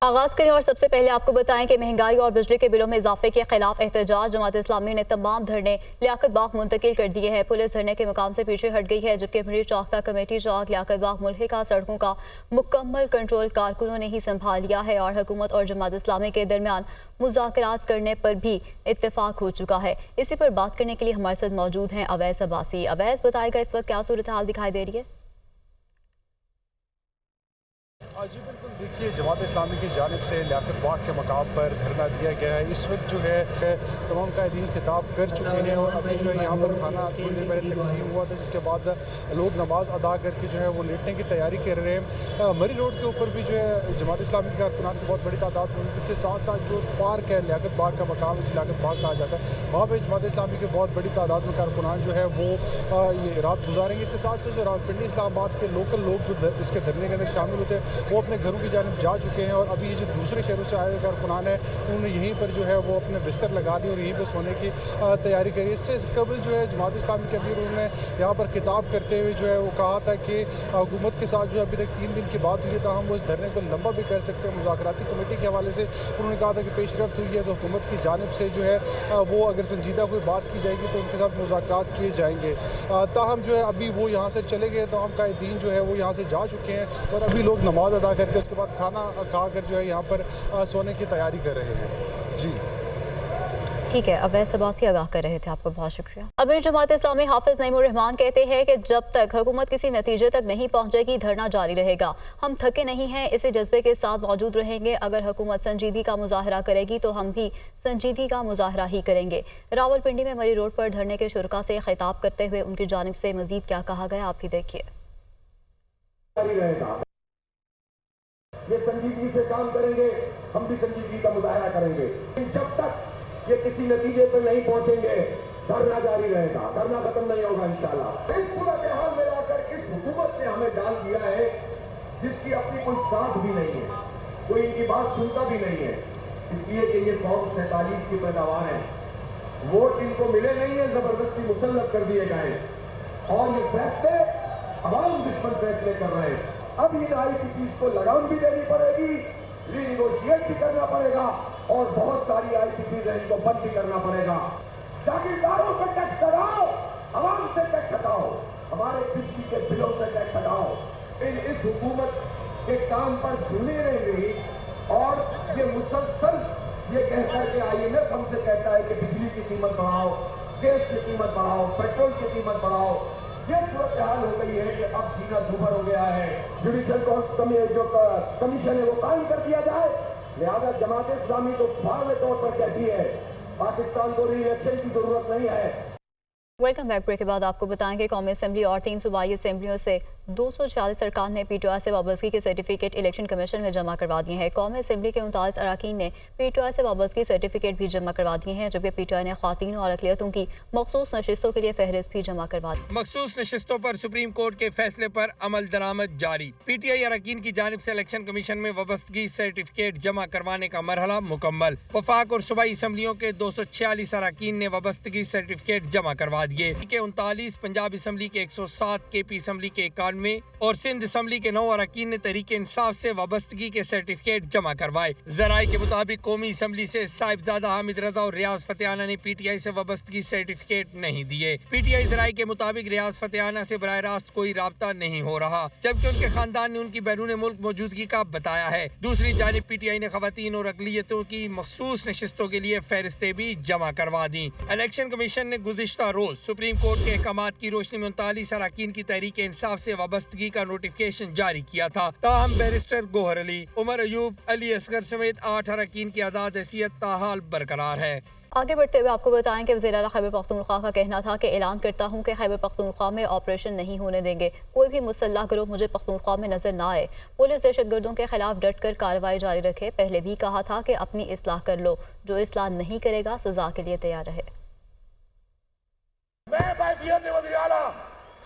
आगाज करें और सबसे पहले आपको बताएं कि महंगाई और बिजली के बिलों में इजाफे के खिलाफ एहतजाज जमात इस्लामी ने तमाम धरने लियाकत बाग मुंतकिल कर दिए हैं। पुलिस धरने के मुकाम से पीछे हट गई है, जबकि मीर चौक तक कमेटी चौक लियाकत बाग मुल्हिका सड़कों का मुकम्मल कंट्रोल कारकुनों ने ही संभाल लिया है और हुकूमत और जमात इस्लामी के दरमियान मुज़ाकरात करने पर भी इत्तेफाक हो चुका है। इसी पर बात करने के लिए हमारे साथ मौजूद हैं अवैस अब्बासी। अवैस, बताएगा इस वक्त क्या सूरत हाल दिखाई दे रही है? जी बिल्कुल, देखिए जमात इस्लामी की जानिब से लियाकत बाग के मकाम पर धरना दिया गया है। इस वक्त जो है तमाम कायदीन खिताब कर चुके हैं और अभी जो है यहाँ पर खाना थोड़ी देर पहले तकसीम हुआ था, जिसके बाद लोग नमाज अदा करके जो है वो लेटने की तैयारी कर रहे हैं। मरी रोड के ऊपर भी जो है जमात इस्लामी के कारकुनान की बहुत बड़ी तादाद मौजूद है। इसके साथ साथ जो पार्क है लियाकत बाग का मकाम, इस लियाकत बाग कहा जाता है, वहाँ पर जमात इस्लामी के बहुत बड़ी तादाद में कारकुनान जो है वो ये रात गुजारेंगे। इसके साथ साथ जो रावलपिंडी इस्लामाबाद के लोकल लोग जो इसके धरने के अंदर शामिल होते हैं वो अपने घरों की जानिब जा चुके हैं और अभी ये जो दूसरे शहरों से आए हुए कारकुनान है उन्होंने यहीं पर जो है वो अपने बिस्तर लगा दी और यहीं पर सोने की तैयारी करी। इससे कबल जो है जमात इस्लामी के अमीर उन्होंने यहाँ पर खिताब करते हुए जो है वो कहा था कि हुकूमत के साथ जो है अभी तक 3 दिन की बात हुई है, तो हम वो इस धरने को लंबा भी कर सकते हैं। मुज़ाकराती कमेटी के हवाले से उन्होंने कहा था कि पेशरफ्त हुई है तो हुकूमत की जानिब से जो है वो अगर संजीदा कोई बात की जाएगी तो उनके साथ मुज़ाकरात किए जाएंगे। ताहम जो है अभी वो यहाँ से चले गए, तो हम कायदीन जो है वो यहाँ से जा चुके हैं और अभी लोग नमाज अदा करके उसके बाद खाना खाकर जो है यहाँ पर सोने की तैयारी कर रहे हैं। जी ठीक है, अवैस अब्बासी आगाह कर रहे थे, आपको बहुत शुक्रिया। अमीर जमात इस्लामी हाफिज नईमुर रहमान कहते हैं कि जब तक हुकूमत किसी नतीजे तक नहीं पहुंचेगी धरना जारी रहेगा। हम थके नहीं हैं, इसी जज्बे के साथ मौजूद रहेंगे। अगर हुकूमत संजीदगी का मुजाहरा करेगी तो हम भी संजीदगी का मुजाहरा ही करेंगे। रावलपिंडी में मरी रोड पर धरने के शुरका से खिताब करते हुए उनकी जानिब से मजीद क्या कहा गया, आप ही देखिए। ये संजीदगी से काम करेंगे, हम भी संजीदगी का मुजाहरा करेंगे। जब तक ये किसी नतीजे पर नहीं पहुंचेंगे धरना जारी रहेगा, धरना खत्म नहीं होगा इंशाल्लाह। इस सूरत हाल में आकर इस हुकूमत ने हमें डाल दिया है जिसकी अपनी कोई साथ भी नहीं है, कोई इनकी बात सुनता भी नहीं है, इसलिए कि ये 147 की पैदावार है। वोट इनको मिले नहीं है, जबरदस्ती मुसल्लत कर दिए गए और ये फैसले अवाम दुश्मन फैसले कर रहे हैं। अब इन IPPs को लगाम भी देनी पड़ेगी, रीनिगोशिएट भी करना पड़ेगा और बहुत सारी IPPs हैं इनको बंद भी करना पड़ेगा। जागीरदारों से टैक्स लगाओ, आवाम से टैक्स हटाओ, हमारे बिजली के बिलों से टैक्स हटाओ। इस हुकूमत के काम पर झूले रहेंगे और ये मुसलसल ये कहकर के IMF हमसे कहता है कि बिजली की कीमत बढ़ाओ, गैस की कीमत बढ़ाओ, पेट्रोल की कीमत बढ़ाओ। ये सूरत हाल हो गई है कि अब जीना दुभर हो गया है। जुडिशल जो कमीशन है वो कायम कर दिया जाए। लिहाजा जमात इस्लामी तो वाज़े तौर पर कहती है पाकिस्तान को री-इलेक्शन की जरूरत नहीं है। Welcome back. ब्रेक के बाद आपको बताएं कि कौमी असम्बली और 3 सूबाई असम्बलियों से 246 अरकान ने PTI से वाबस्तगी के सर्टिफिकेट इलेक्शन कमीशन में जमा करवा दिए हैं। कौमी असम्बली के 39 अरकान ने PTI से वाबस्तगी सर्टिफिकेट भी जमा करवा दिए हैं, जबकि PTI ने ख्वातीन और अक़लियतों की मखसूस नशिस्तों के लिए फहरिस्त भी जमा करवा दी। मखसूस नशिस्तों पर सुप्रीम कोर्ट के फैसले पर अमल दरामद जारी। PTI अरकान की जानिब से इलेक्शन कमीशन में वाबस्तगी सर्टिफिकेट जमा करवाने का मरहला मुकम्मल। वफाक और सूबाई असम्बलियों के 246 अरकान ने वाबस्तगी सर्टिफिकेट जमा करवा दिए। 39 पंजाब असम्बली के 107, KP असम्बली के 91 और सिंध असम्बली के 9 अरकान ने तहरीक इंसाफ से वाबस्तगी के सर्टिफिकेट जमा करवाए। जराये के मुताबिक कौमी असम्बली से साहिबजादा हामिद रजा और रियाज फतेहाना ने PTI से वाबस्तगी सर्टिफिकेट नहीं दिए। PTI जराये के मुताबिक रियाज फतेहाना से बराह रास्त कोई राब्ता नहीं हो रहा, जबकि उनके खानदान ने उनकी बैरून मुल्क मौजूदगी का बताया है। दूसरी जानिब PTI ने खवातीन और अक़लियतों की मखसूस नशिस्तों के लिए फहरिस्तें भी जमा करवा दी। इलेक्शन कमीशन ने गुज़िश्ता रोज सुप्रीम कोर्ट के अहकामात की रोशनी में 39 अरकान की तहरीक इंसाफ से वाबस्तगी का नोटिफिकेशन जारी किया था। ताहम बैरिस्टर गोहर अली, उमर अयूब, अली असगर समेत 8 अरकान की आज़ाद हैसियत ताहाल बरकरार है। आगे बढ़ते हुए आपको बताएं कि वज़ीर आला खैबर पख्तूनख्वा का कहना था कि ऐलान करता हूं कि खैबर पख्तूनख्वा में ऑपरेशन नहीं होने देंगे, कोई भी मुसल्लह गिरोह मुझे पख्तूनख्वा में नजर ना आए। पुलिस दहशतगर्दों के खिलाफ डट कर कार्रवाई जारी रखे। पहले भी कहा था कि अपनी इस्लाह कर लो, जो इस्लाह नहीं करेगा सजा के लिए तैयार रहे। मैं बैसियत वज़ीर आला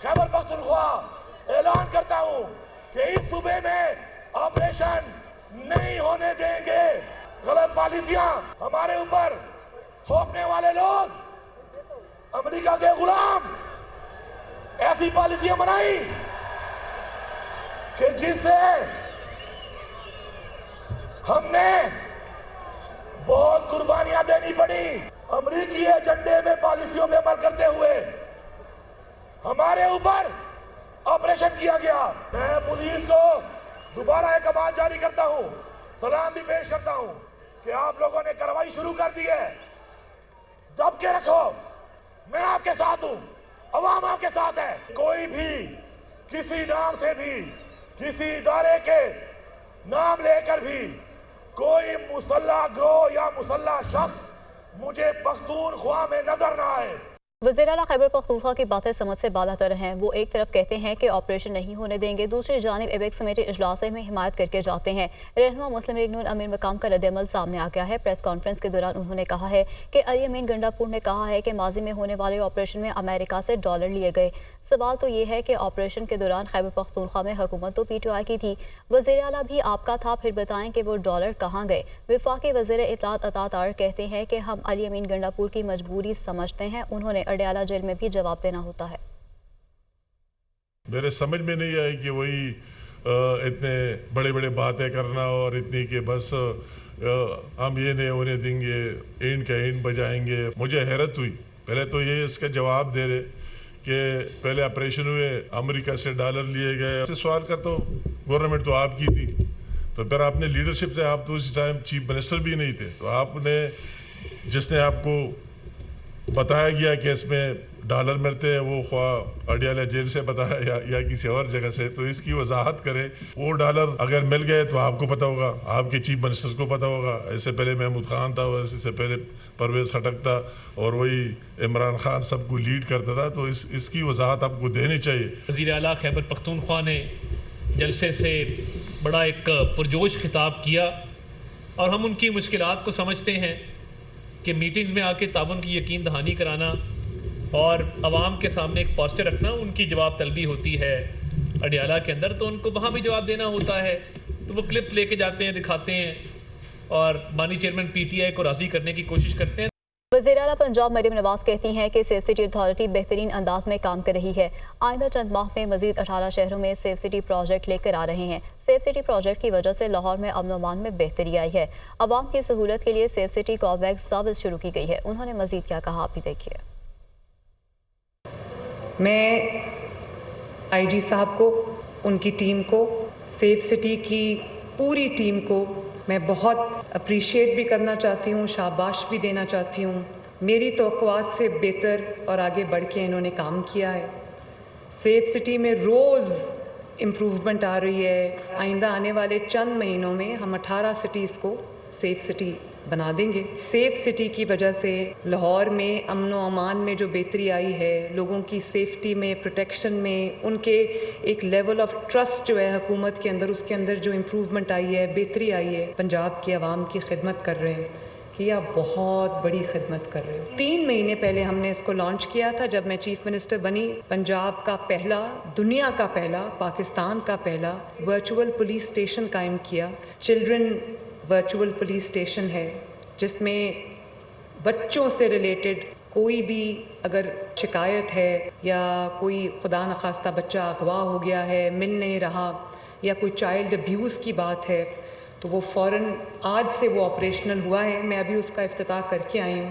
खैबर पख्तूनख्वा ऐलान करता हूँ कि इस सूबे में ऑपरेशन नहीं होने देंगे। गलत पॉलिसियां हमारे ऊपर थोपने वाले लोग, अमेरिका के गुलाम, ऐसी पॉलिसियां बनाई कि जिससे ہم نے بہت قربانیاں دینی پڑی امریکی ایجنڈے میں پالیسیوں میں عمل کرتے ہوئے ہمارے اوپر آپریشن کیا گیا. میں پولیس کو دوبارہ ایک آواز جاری کرتا ہوں, سلام بھی پیش کرتا ہوں کہ آپ لوگوں نے کارروائی شروع کر دی ہے. دب کے رکھو, میں آپ کے ساتھ ہوں, عوام آپ کے ساتھ ہے. کوئی بھی کسی نام سے بھی کسی ادارے کے نام لے کر بھی کوئی مسلح گروہ یا مسلح شخص مجھے پختونخوا میں نظر نہ آئے. وزیر اعلیٰ خیبر پختونخوا کی باتیں سمجھ سے بالا تر ہیں. وہ ایک طرف کہتے ہیں کہ آپریشن نہیں ہونے دیں گے, دوسری جانب ایبیکس کمیٹی اجلاس میں حمایت کر کے جاتے ہیں. رہنما مسلم لیگ نون امیر مقام کا رد عمل سامنے آ گیا ہے. پریس کانفرنس کے دوران انہوں نے کہا ہے کہ علی امین گنڈا پور نے کہا ہے کہ ماضی میں ہونے والے آپریشن میں امریکہ سے ڈالر لیے گئے. سوال تو یہ ہے کہ آپریشن کے دوران خیبر پختونخوا میں حکومت تو پی ٹی آئی کی تھی, وزیر اعلیٰ بھی آپ کا تھا, پھر بتائیں کہ وہ ڈالر کہاں گئے. وفاقی وزیر اطلاعات عطا تار کہتے ہیں کہ ہم علی امین گنڈا پور کی مجبوری سمجھتے ہیں. انہوں نے اڈیالہ جیل میں بھی جواب دینا ہوتا ہے. میرے سمجھ میں نہیں آئی کہ وہی اتنے بڑے بڑے باتیں کرنا اور اتنی کہ بس ہم یہ نہیں ہونے دیں گے, اینڈ کا اینڈ بجائیں گے. مجھے حیرت ہوئی. پہلے تو یہ اس کا جواب دے رہے کہ پہلے آپریشن ہوئے, امریکہ سے ڈالر لیے گئے. سے سوال کرتا ہوں, گورنمنٹ تو آپ کی تھی, تو پھر آپ نے لیڈرشپ سے, آپ تو اس ٹائم چیف منسٹر بھی نہیں تھے, تو آپ نے جس نے آپ کو بتایا گیا کہ اس میں ڈالر ملتے ہیں, وہ خواہ اڈیالہ جیل سے بتایا یا کسی اور جگہ سے, تو اس کی وضاحت کرے. وہ ڈالر اگر مل گئے تو آپ کو پتہ ہوگا, آپ کے چیف منسٹر کو پتہ ہوگا. ایسے پہلے محمود خان تھا, ویسے سے پہلے پرویز خٹک تھا, اور وہی عمران خان سب کو لیڈ کرتا تھا. تو اس کی وضاحت آپ کو دینی چاہیے. وزیر اعلیٰ خیبر پختونخوا نے جلسے سے بڑا ایک پرجوش خطاب کیا, اور ہم ان کی مشکلات کو سمجھتے ہیں کہ میٹنگز میں آ کے تعاون کی یقین دہانی کرانا اور عوام کے سامنے ایک پوسچر رکھنا ان کی جواب طلبی ہوتی ہے اڈیالہ کے اندر, تو ان کو وہاں بھی جواب دینا ہوتا ہے. تو وہ کلپس لے کے جاتے ہیں, دکھاتے ہیں, اور بانی چیئرمین پی ٹی آئی کو راضی کرنے کی کوشش کرتے ہیں. وزیر اعلیٰ پنجاب مریم نواز کہتی ہیں کہ سیف سٹی اتھارٹی بہترین انداز میں کام کر رہی ہے. آئندہ چند ماہ میں مزید 18 شہروں میں سیف سٹی پروجیکٹ لے کر آ رہے ہیں. سیف سٹی پروجیکٹ کی وجہ سے لاہور میں امن و امان میں بہتری آئی ہے. عوام کی سہولت کے لیے safe city call back service شروع کی گئی ہے. انہوں نے مزید کیا کہا, آپ بھی دیکھیے. میں آئی جی صاحب کو, ان کی ٹیم کو, سیف سٹی کی پوری ٹیم کو میں بہت اپریشیٹ بھی کرنا چاہتی ہوں, شاباش بھی دینا چاہتی ہوں. میری توقعات سے بہتر اور آگے بڑھ کے انہوں نے کام کیا ہے. سیف سٹی میں روز امپروومنٹ آ رہی ہے. آئندہ آنے والے چند مہینوں میں ہم 18 سٹیز کو سیف سٹی بنا دیں گے. سیف سٹی کی وجہ سے لاہور میں امن و امان میں جو بہتری آئی ہے, لوگوں کی سیفٹی میں, پروٹیکشن میں, ان کے ایک لیول آف ٹرسٹ جو ہے حکومت کے اندر, اس کے اندر جو امپروومنٹ آئی ہے, بہتری آئی ہے. پنجاب کے عوام کی خدمت کر رہے ہیں کہ یہ آپ بہت بڑی خدمت کر رہے ہیں. 3 مہینے پہلے ہم نے اس کو لانچ کیا تھا جب میں چیف منسٹر بنی. پنجاب کا پہلا, دنیا کا پہلا, پاکستان کا پہلا ورچوئل پولیس اسٹیشن قائم کیا. چلڈرن ورچوئل پولیس اسٹیشن ہے جس میں بچوں سے ریلیٹڈ کوئی بھی اگر شکایت ہے یا کوئی خدا نخواستہ بچہ اغوا ہو گیا ہے, مل نہیں رہا, یا کوئی چائلڈ ابیوز کی بات ہے, تو وہ فوراً آج سے وہ آپریشنل ہوا ہے. میں ابھی اس کا افتتاح کر کے آئی ہوں.